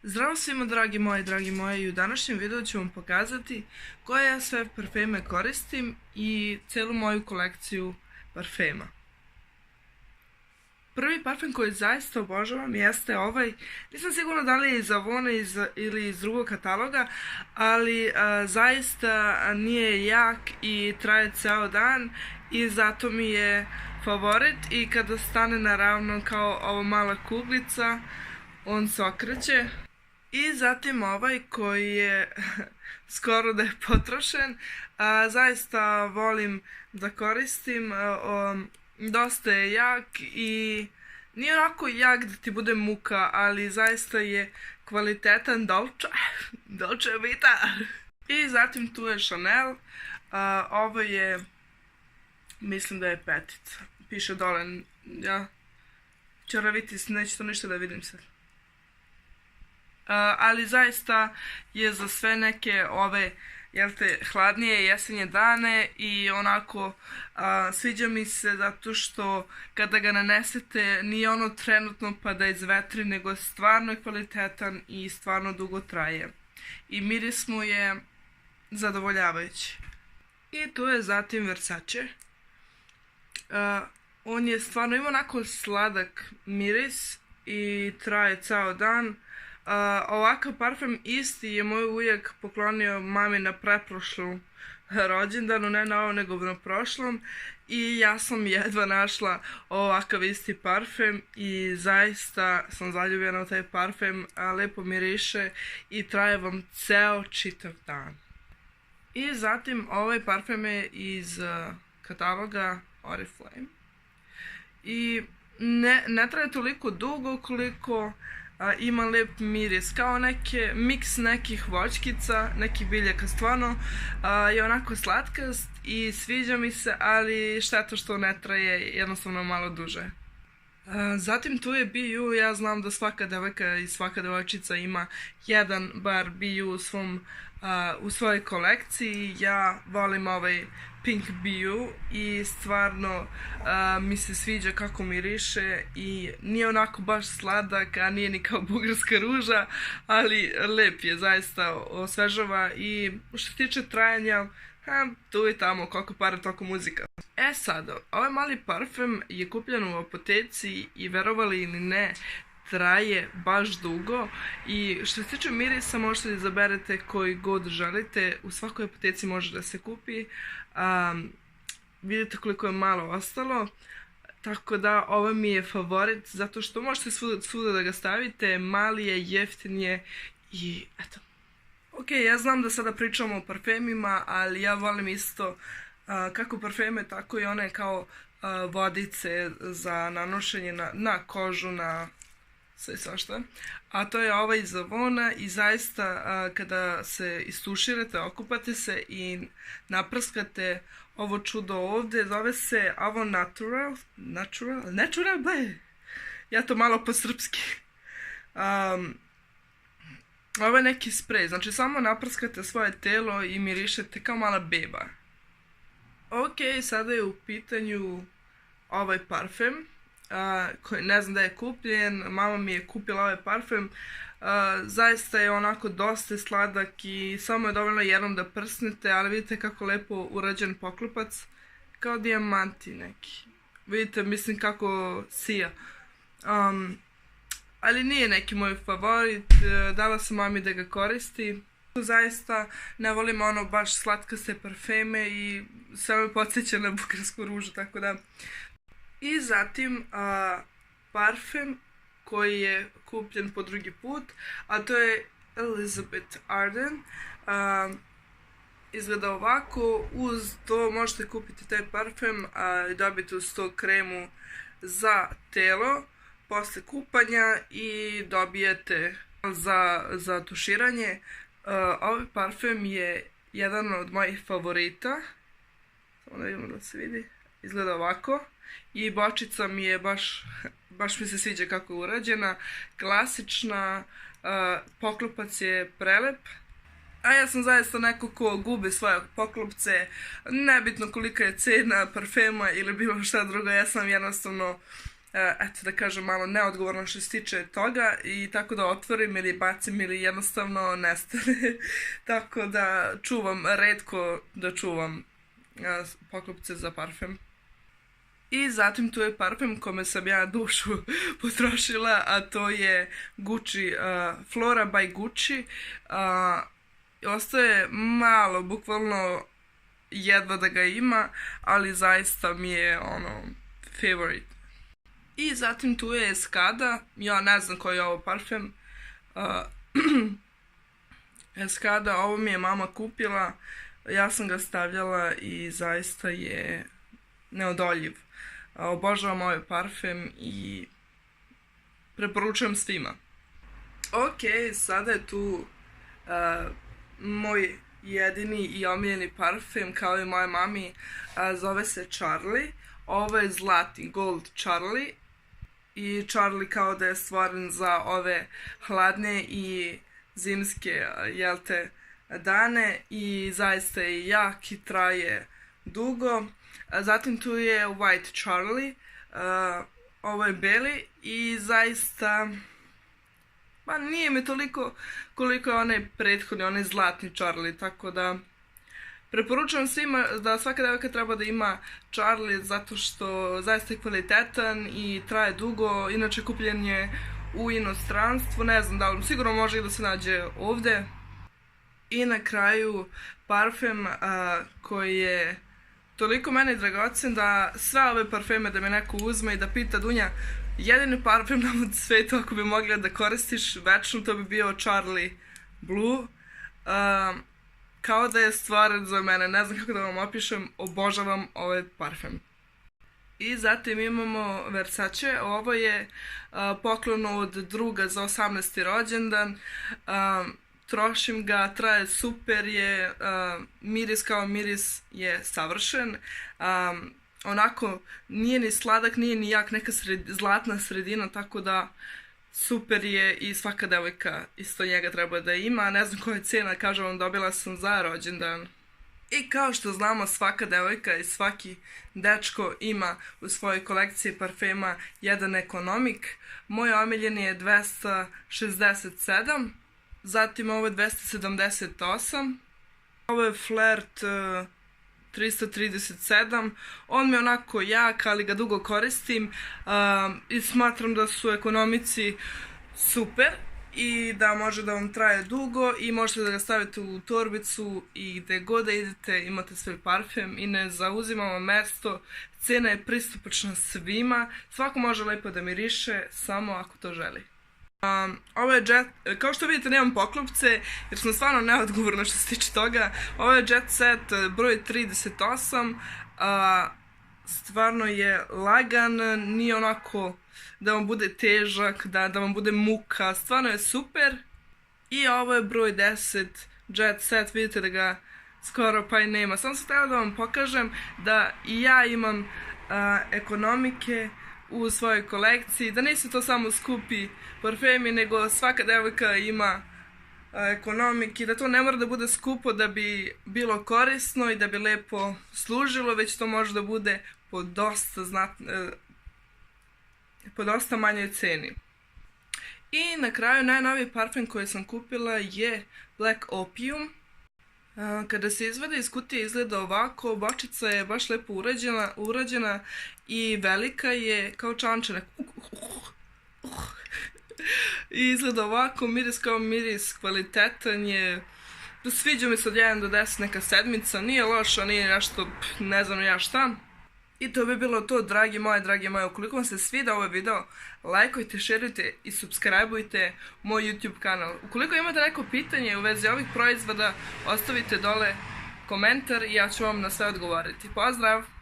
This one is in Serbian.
Zdravo svima dragi moji, i u današnjem videu ću vam pokazati koje ja sve parfeme koristim i celu moju kolekciju parfema. Prvi parfem koji zaista obožavam jeste ovaj, nisam sigurna da li je iz Avona ili iz drugog kataloga, ali zaista nije jak i traje ceo dan i zato mi je favorit i kada stane na ravno kao ova mala kuglica, on se okreće. I zatim ovaj koji je skoro da je potrošen, zaista volim da koristim, dosta je jak i nije onako jak da ti bude muka, ali zaista je kvalitetan Dolce Vita. I zatim tu je Chanel, ovo je, mislim da je petica, piše dole, ja čaravitis, neće to ništa da vidim sad. Ali zaista je za sve neke ove, hladnije jesenje dane i onako sviđa mi se zato što kada ga nanesete nije ono trenutno pa da izvetri, nego stvarno je kvalitetan i stvarno dugo traje. I miris mu je zadovoljavajući. I tu je zatim Versace. On je stvarno, ima onako sladak miris i traje ceo dan. Ovakav parfem isti je moj ujak poklonio mami na pretprošlom rođendanu, ne na ovom nego na prošlom, i ja sam jedva našla ovakav isti parfem i zaista sam zaljubljena u taj parfem, lepo miriše i traje vam ceo čitav dan. I zatim ovaj parfem je iz kataloga Oriflame i ne traje toliko dugo koliko ima lep miris, kao miks nekih voćkica, nekih biljaka, stvarno je onako slatkast i sviđa mi se, ali šteta što ne traje jednostavno malo duže. Zatim tu je BU, ja znam da svaka devojka i svaka devojčica ima jedan bar BU u svojoj kolekciji. Ja volim ovaj Pink BU i stvarno mi se sviđa kako miriše i nije onako baš sladak, a nije ni kao bugarska ruža, ali lep je, zaista osvežava i što se tiče trajanja, tu i tamo, koliko para, toliko muzika. Sad, ovaj mali parfem je kupljen u apoteci i verovali ili ne, traje baš dugo i što se tiče mirisa možete da izaberete koji god želite, u svakoj apoteci može da se kupi. Vidite koliko je malo ostalo, tako da ovo mi je favorit zato što možete svuda da ga stavite, mali je, jeftin je i eto. Ok, ja znam da sada pričamo o parfemima, ali ja volim isto kako parfeme, tako i one kao vodice za nanošenje na kožu, na sve svašta. A to je ovaj iz Avona i zaista kada se istuširate, okupate se i naprskate ovo čudo ovde, zove se Avon Natural, ble! Ja to malo po srpski. Ovo je neki sprej, znači samo naprskate svoje telo i mirišete kao mala beba. Ok, sada je u pitanju ovaj parfem, koji ne znam da je kupljen, mama mi je kupila ovaj parfem, zaista je onako dosta sladak i samo je dovoljno jednom da prsnete, ali vidite kako lepo urađen poklopac, kao dijamanti neki. Vidite, mislim kako sija. Ali nije neki moj favorit, dala sam mami da ga koristi. Zaista ne volim ono baš slatkaste parfeme i sve me podsjeća na bugarsku ružu, tako da. I zatim parfem koji je kupljen po drugi put, a to je Elizabeth Arden. Izgleda ovako, uz to možete kupiti taj parfem i dobiti uz to kremu za telo posle kupanja i dobijete za tuširanje. Ovaj parfem je jedan od mojih favorita, samo da vidimo da se vidi, izgleda ovako i bočica mi je baš mi se sviđa kako je urađena, klasična, poklopac je prelep, a ja sam zaista neko ko gubi svoje poklopce, nebitno kolika je cena parfema ili bilo šta drugo, ja sam jednostavno eto da kažem malo neodgovorno što se tiče toga i tako da otvorim ili bacim ili jednostavno nestane. Tako da čuvam, redko da čuvam poklopce za parfem. I zatim tu je parfem kome sam ja dušu potrošila, a to je Gucci, Flora by Gucci. Ostaje malo, bukvalno jedva da ga ima, ali zaista mi je favorite. I zatim tu je Escada, ja ne znam koji je ovo parfem. Escada, ovo mi je mama kupila, ja sam ga stavljala i zaista je neodoljiv. Obožavam ovaj parfem i preporučujem svima. Ok, sada je tu moj jedini i omiljeni parfem kao i moje mami, zove se Charlie. Ovo je zlatni Gold Charlie i Charlie kao da je stvoren za ove hladne i zimske dane i zaista je jak i traje dugo. Zatim tu je White Charlie, ovo je beli i zaista nije mi toliko koliko je onaj prethodni, onaj zlatni Charlie, tako da preporučujem svima da svaka devojka treba da ima Charlie zato što zaista je kvalitetan i traje dugo, inače kupljen je u inostranstvu, ne znam da li, sigurno može i da se nađe ovde. I na kraju parfem koji je toliko meni dragocen da sve ove parfeme da me neko uzme i da pita Dunja, jedini parfem na svetu ako bi mogla da koristiš večno, to bi bio Charlie Blue. Kao da je stvoren za mene, ne znam kako da vam opišem, obožavam ovaj parfem. I zatim imamo Versace, ovo je poklon od druga za 18. rođendan. Trošim ga, traje super je, miris kao miris je savršen. Onako, nije ni sladak, nije ni jak, neka zlatna sredina, tako da super je i svaka devojka isto njega treba da ima. Ne znam koja je cena, kažem vam, dobila sam za rođendan. I kao što znamo, svaka devojka i svaki dečko ima u svojoj kolekciji parfema jedan ekonomik. Moj omiljeni je 267, zatim ovo je 278, ovo je Flirt 337, on mi je onako jak, ali ga dugo koristim i smatram da su ekonomici super i da može da vam traje dugo i možete da ga stavite u torbicu i gde god da idete imate svoj parfem i ne zauzima vam mesto, cena je pristupačna svima, svako može lepo da miriše, samo ako to želi. Ovo je kao što vidite nemam poklopce jer sam stvarno neodgovorna što se tiče toga. Ovo je Jet Set broj 38, stvarno je lagan, nije onako da vam bude težak, da vam bude muka, stvarno je super. I ovo je broj 10 Jet Set, vidite da ga skoro pa i nema. Samo sam htjela da vam pokažem da i ja imam ekonomike u svojoj kolekciji, da nisu to samo skupi parfemi, nego svaka devojka ima ekonomik i da to ne mora da bude skupo da bi bilo korisno i da bi lepo služilo, već to može da bude po dosta manjoj ceni. I na kraju najnoviji parfem koji sam kupila je Black Opium. Kada se izvede iz kutije izgleda ovako, bočica je baš lepo urađena i velika je kao čančanak. I izgleda ovako, miris kao miris, kvalitetan je, sviđa mi se od 1 do 10 neka sedmica, nije loša, nije nešto, ne znam ja šta. I to bi bilo to, dragi moje, ukoliko vam se svida ovaj video, lajkujte, šerujte i subscribeujte moj YouTube kanal. Ukoliko imate neko pitanje u vezi ovih proizvoda, ostavite dole komentar i ja ću vam na sve odgovoriti. Pozdrav!